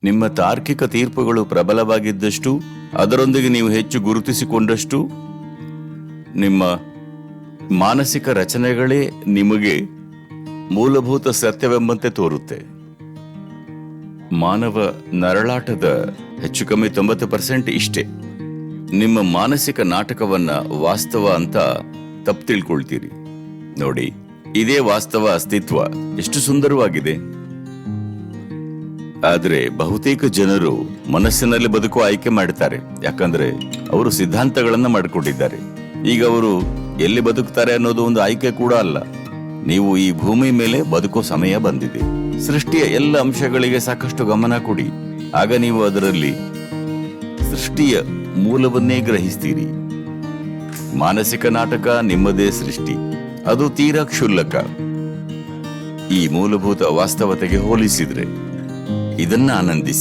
ನಿಮ್ಮ ತಾರ್ಕಿಕ ತೀರ್ಪುಗಳು ಪ್ರಬಲವಾಗಿದ್ದಷ್ಟು, ಅದರೊಂದಿಗೆ ನೀವು ಹೆಚ್ಚು ಗುರುತಿಸಿಕೊಂಡಷ್ಟು, ನಿಮ್ಮ ಮಾನಸಿಕ ರಚನೆಗಳೇ ನಿಮಗೆ ಮೂಲಭೂತ ಸತ್ಯವೆಂಬಂತೆ ತೋರುತ್ತೆ. ಮಾನವ ನರಳಾಟದ ಹೆಚ್ಚು ಕಮ್ಮಿ 90% ಇಷ್ಟೇ. ನಿಮ್ಮ ಮಾನಸಿಕ ನಾಟಕವನ್ನ ವಾಸ್ತವ ಅಂತ ತಪ್ಪು ತಿಳ್ಕೊಳ್ತೀರಿ. ನೋಡಿ, ಇದೇ ವಾಸ್ತವ ಅಸ್ತಿತ್ವ ಎಷ್ಟು ಸುಂದರವಾಗಿದೆ. ಆದ್ರೆ ಬಹುತೇಕ ಜನರು ಮನಸ್ಸಿನಲ್ಲಿ ಬದುಕುವ ಆಯ್ಕೆ ಮಾಡ್ತಾರೆ, ಯಾಕಂದ್ರೆ ಅವರು ಸಿದ್ಧಾಂತಗಳನ್ನ ಮಾಡಿಕೊಂಡಿದ್ದಾರೆ. ಈಗ ಅವರು ಎಲ್ಲಿ ಬದುಕ್ತಾರೆ ಅನ್ನೋದು ಒಂದು ಆಯ್ಕೆ ಕೂಡ ಅಲ್ಲ. ನೀವು ಈ ಭೂಮಿ ಮೇಲೆ ಬದುಕೋ ಸಮಯ ಬಂದಿದೆ. ಸೃಷ್ಟಿಯ ಎಲ್ಲ ಅಂಶಗಳಿಗೆ ಸಾಕಷ್ಟು ಗಮನ ಕೊಡಿ, ಆಗ ನೀವು ಅದರಲ್ಲಿ ಸೃಷ್ಟಿಯ ಮೂಲವನ್ನೇ ಗ್ರಹಿಸ್ತೀರಿ. ಮಾನಸಿಕ ನಾಟಕ ನಿಮ್ಮದೇ ಸೃಷ್ಟಿ, ಅದು ತೀರಾ ಕ್ಷುಲ್ಲಕ. ಈ ಮೂಲಭೂತ ವಾಸ್ತವತೆಗೆ ಹೋಲಿಸಿದ್ರೆ ಇದನ್ನ ಆನಂದಿಸಿ.